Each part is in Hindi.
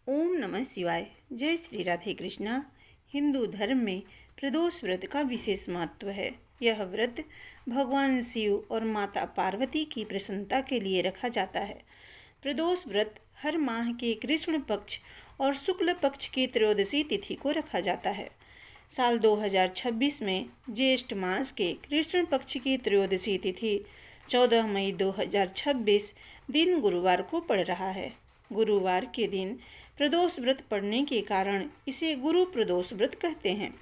ओम नमः शिवाय। जय श्री राधे कृष्णा। हिंदू धर्म में प्रदोष व्रत का विशेष महत्व है। यह व्रत भगवान शिव और माता पार्वती की प्रसन्नता के लिए रखा जाता है। प्रदोष व्रत हर माह के कृष्ण पक्ष और शुक्ल पक्ष की त्रयोदशी तिथि को रखा जाता है। साल 2026 में ज्येष्ठ मास के कृष्ण पक्ष की त्रयोदशी तिथि 14 मई 2026 दिन गुरुवार को पड़ रहा है। गुरुवार के दिन प्रदोष व्रत पड़ने के कारण इसे गुरु प्रदोष व्रत कहते हैं।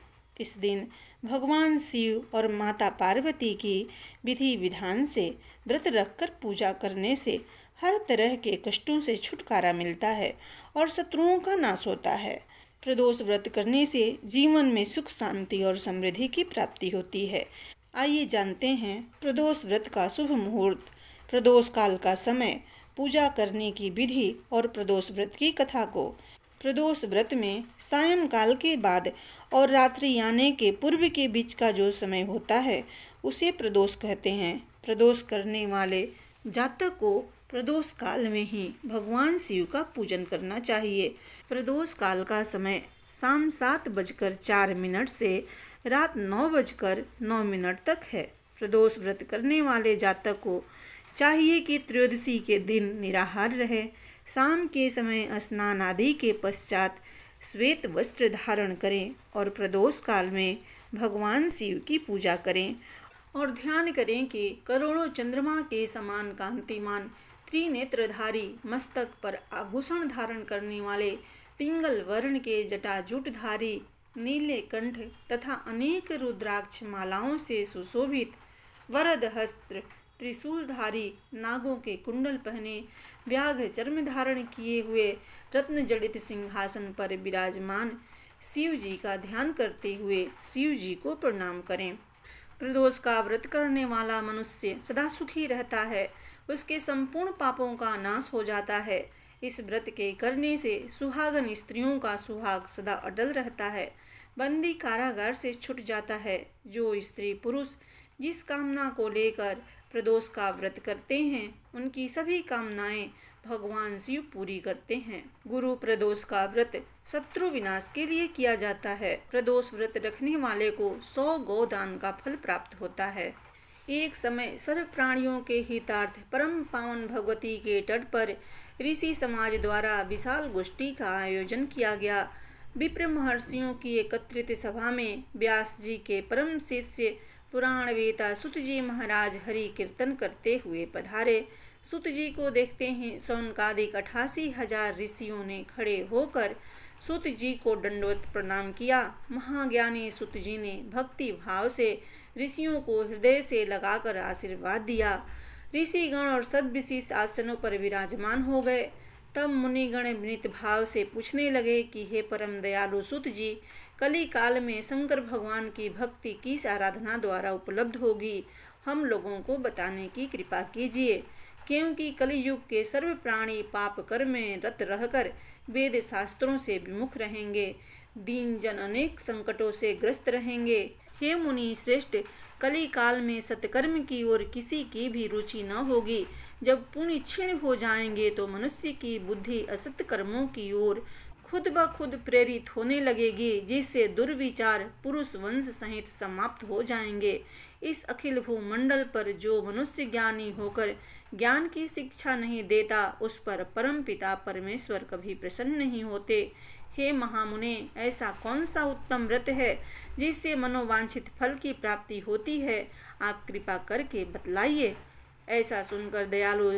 इस दिन भगवान शिव और माता पार्वती की विधि विधान से व्रत रखकर पूजा करने से हर तरह के कष्टों से छुटकारा मिलता है और शत्रुओं का नाश होता है। प्रदोष व्रत करने से जीवन में सुख शांति और समृद्धि की प्राप्ति होती है। आइए जानते हैं प्रदोष व्रत का शुभ मुहूर्त, प्रदोष काल का समय, पूजा करने की विधि और प्रदोष व्रत की कथा को। प्रदोष व्रत में सायंकाल के बाद और रात्रि आने के पूर्व के बीच का जो समय होता है उसे प्रदोष कहते हैं। प्रदोष करने वाले जातक को प्रदोष काल में ही भगवान शिव का पूजन करना चाहिए। प्रदोष काल का समय शाम 7:04 से रात 9:09 तक है। प्रदोष व्रत करने वाले जातक को चाहिए कि त्रयोदशी के दिन निराहार रहे। शाम के समय स्नान आदि के पश्चात श्वेत वस्त्र धारण करें और प्रदोष काल में भगवान शिव की पूजा करें और ध्यान करें कि करोड़ों चंद्रमा के समान कांतिमान त्रिनेत्रधारी मस्तक पर आभूषण धारण करने वाले पिंगल वर्ण के जटाजूटधारी नीले कंठ तथा अनेक रुद्राक्ष मालाओं से सुशोभित वरद हस्त्र त्रिशूलधारी नागों के कुंडल पहने व्याघ्र चर्म धारण किए हुए रत्न जड़ित सिंहासन पर विराजमान शिव जी का ध्यान करते हुए शिव जी को प्रणाम करें। प्रदोष का व्रत करने वाला मनुष्य सदा सुखी रहता है, उसके संपूर्ण पापों का नाश हो जाता है। इस व्रत के करने से सुहागन स्त्रियों का सुहाग सदा अटल रहता है, बंदी कारागार से छूट जाता है। जो स्त्री पुरुष जिस कामना को लेकर प्रदोष का व्रत करते हैं उनकी सभी कामनाएं भगवान शिव पूरी करते हैं। गुरु प्रदोष का व्रत शत्रु विनाश के लिए किया जाता है। प्रदोष व्रत रखने वाले को 100 गोदान का फल प्राप्त होता है। एक समय सर्व प्राणियों के हितार्थ परम पावन भगवती के तट पर ऋषि समाज द्वारा विशाल गोष्ठी का आयोजन किया गया। विप्र महर्षियों की एकत्रित सभा में व्यास जी के परम शिष्य पुराण वेता सुत जी महाराज हरि कीर्तन करते हुए पधारे। सुत जी को देखते ही सौनकादिक 88,000 ऋषियों ने खड़े होकर सुत जी को दंडवत प्रणाम किया। महाज्ञानी सुत जी ने भक्ति भाव से ऋषियों को हृदय से लगाकर आशीर्वाद दिया। ऋषिगण और सब विशिष्ट आसनों पर विराजमान हो गए। तब मुनिगण विनीत भाव से पूछने लगे कि हे परम दयालु सुत जी, कली काल में शंकर भगवान की भक्ति किस आराधना द्वारा उपलब्ध होगी, हम लोगों को बताने की कृपा कीजिए, क्योंकि कलियुग के सर्व प्राणी पाप कर्म में रत रहकर वेद शास्त्रों से विमुख रहेंगे, दीन जन अनेक संकटों से ग्रस्त रहेंगे। हे मुनि श्रेष्ठ, कली काल में सत्कर्म की ओर किसी की भी रुचि न होगी। जब पुण्य क्षीण हो जाएंगे तो मनुष्य की बुद्धि असत कर्मों की ओर खुद ब खुद प्रेरित होने लगेगी, जिससे दुर्विचार पुरुष वंश सहित समाप्त हो जाएंगे। इस अखिल भूमंडल पर जो मनुष्य ज्ञानी होकर ज्ञान की शिक्षा नहीं देता, उस पर परम पिता परमेश्वर कभी प्रसन्न नहीं होते। हे महामुने, ऐसा कौन सा उत्तम व्रत है जिससे मनोवांछित फल की प्राप्ति होती है, आप कृपा करके बतलाइए। ऐसा सुनकर दयालु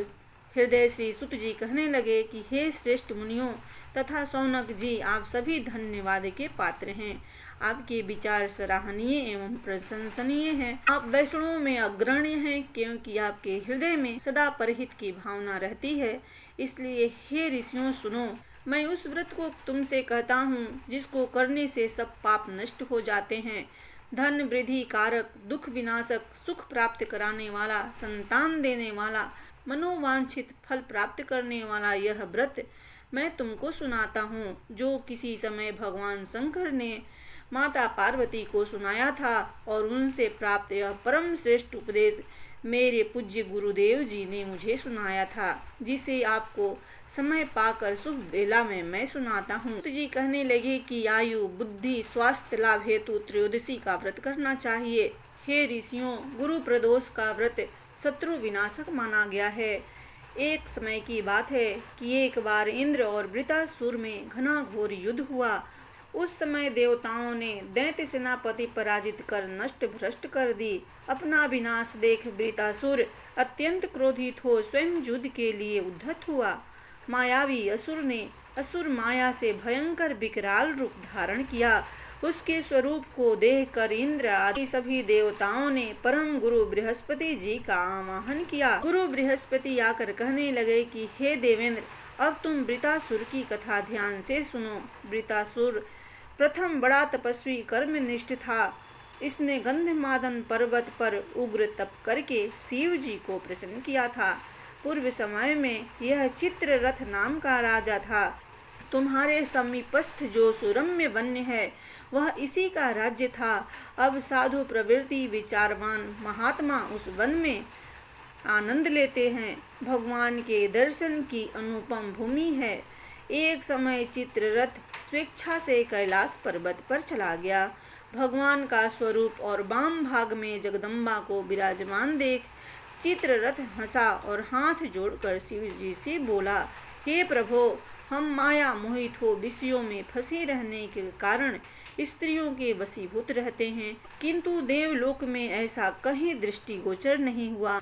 हृदय श्री सुत जी कहने लगे कि हे श्रेष्ठ मुनियों तथा सौनक जी, आप सभी धन्यवाद के पात्र हैं। आपके विचार सराहनीय एवं प्रशंसनीय हैं। आप वैष्णवों में अग्रणी हैं, क्योंकि आपके हृदय में सदा परहित की भावना रहती है। इसलिए हे ऋषियों सुनो, मैं उस व्रत को तुमसे कहता हूँ जिसको करने से सब पाप नष्ट हो जाते हैं। धन वृद्धि कारक, दुख विनाशक, सुख प्राप्त कराने वाला, संतान देने वाला, मनोवांछित फल प्राप्त करने वाला यह व्रत मैं तुमको सुनाता हूँ, जो किसी समय भगवान शंकर ने माता पार्वती को सुनाया था और उनसे प्राप्त यह परम श्रेष्ठ उपदेश मेरे पूज्य गुरुदेव जी ने मुझे सुनाया था, जिसे आपको समय पाकर शुभ बेला में मैं सुनाता हूँ। जी कहने लगे कि आयु, बुद्धि, स्वास्थ्य लाभ हेतु त्रयोदशी का व्रत करना चाहिए। हे ऋषियों, गुरु प्रदोष का व्रत शत्रु विनाशक माना गया है। एक समय की बात है कि एक बार इंद्र और वृत्रासुर में घना घोर युद्ध हुआ। उस समय देवताओं ने दैत्य सेनापति पराजित कर नष्ट भ्रष्ट कर दी। अपना विनाश देख वृत्रासुर अत्यंत क्रोधित हो स्वयं युद्ध के लिए उद्धत हुआ। मायावी असुर ने असुर माया से भयंकर विकराल रूप धारण किया। उसके स्वरूप को देखकर इंद्र आदि सभी देवताओं ने परम गुरु बृहस्पति जी का आवाहन किया। गुरु बृहस्पति आकर कहने लगे कि हे देवेंद्र, अब तुम वृत्रासुर की कथा ध्यान से सुनो। वृत्रासुर प्रथम बड़ा तपस्वी कर्मनिष्ठ था। इसने गंधमादन पर्वत पर उग्र तप करके शिव जी को प्रसन्न किया था। पूर्व समय में यह चित्ररथ नाम का राजा था। तुम्हारे समीपस्थ जो सुरम्य वन्य है, वह इसी का राज्य था। अब साधु प्रवृत्ति विचारवान महात्मा उस वन में आनंद लेते हैं। भगवान के दर्शन की अनुपम भूमि है। एक समय चित्ररथ स्वेच्छा से कैलाश पर्वत पर चला गया। भगवान का स्वरूप और वाम भाग में जगदम्बा को विराजमान देख चित्ररथ हंसा और हाथ जोड़कर शिव जी से बोला, हे प्रभो, हम माया मोहित हो विषयों में फंसे रहने के कारण स्त्रियों के वशीभूत रहते हैं, किंतु देवलोक में ऐसा कहीं दृष्टिगोचर नहीं हुआ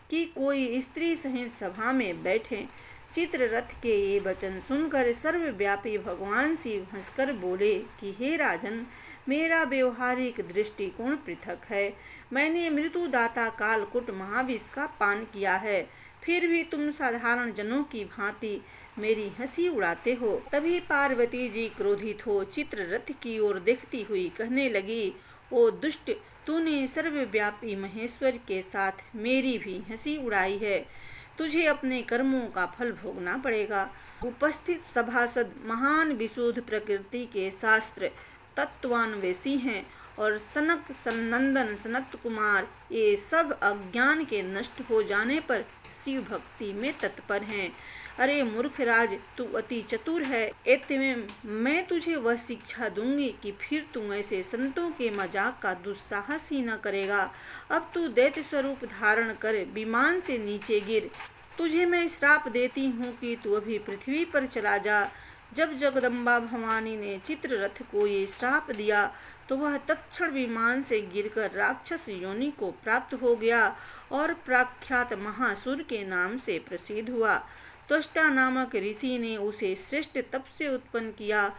कि कोई स्त्री सहित सभा में बैठे। चित्ररथ के ये वचन सुनकर सर्वव्यापी भगवान शिव हंसकर बोले कि हे राजन, मेरा व्यवहारिक दृष्टिकोण पृथक है। मैंने मृत्युदाता कालकूट महाविष का पान किया है, फिर भी तुम साधारण जनों की भांति मेरी हंसी उड़ाते हो। तभी पार्वती जी क्रोधित हो चित्ररथ की ओर देखती हुई कहने लगी, ओ दुष्ट, तूने सर्वव्यापी महेश्वर के साथ मेरी भी हंसी उड़ाई है। तुझे अपने कर्मों का फल भोगना पड़ेगा। उपस्थित सभासद महान विशुद्ध प्रकृति के शास्त्र तत्वान्वेषी हैं और सनक, सनंदन, सनत कुमार ये सब अज्ञान के नष्ट हो जाने पर शिव भक्ति में तत्पर हैं। अरे मूर्खराज, तू अति चतुर है। एतमें मैं तुझे वह शिक्षा दूंगी कि फिर तू ऐसे संतों के मजाक का दुस्साहस ही न करेगा। अब तू दैत्य स्वरूप धारण कर विमान से नीचे गिर। तुझे मैं श्राप देती हूँ कि तू अभी पृथ्वी पर चला जा। जब जगदम्बा भवानी ने चित्ररथ को ये श्राप दिया तो वह तत्क्षण विमान से गिरकर राक्षस योनि को प्राप्त हो गया और प्रख्यात महासुर के नाम से प्रसिद्ध हुआ। त्वष्टा नामक ऋषि ने उसे श्रेष्ठ तप से उत्पन्न किया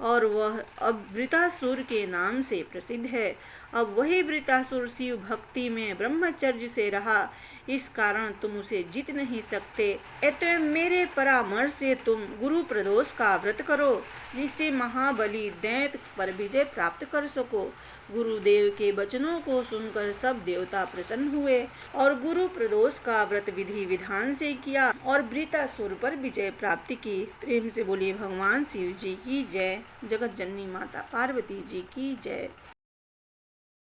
और वह अब वृत्रासुर के नाम से प्रसिद्ध है। अब वही वृत्रासुर शिव भक्ति में ब्रह्मचर्य से रहा, इस कारण तुम उसे जीत नहीं सकते। अतः मेरे परामर्श से तुम गुरु प्रदोष का व्रत करो, जिससे महाबली दैत्य पर विजय प्राप्त कर सको। गुरुदेव के वचनों को सुनकर सब देवता प्रसन्न हुए और गुरु प्रदोष का व्रत विधि विधान से किया और वृत्रासुर पर विजय प्राप्त की। प्रेम से बोलिए भगवान शिव जी की जय। जगत जननी माता पार्वती जी की जय।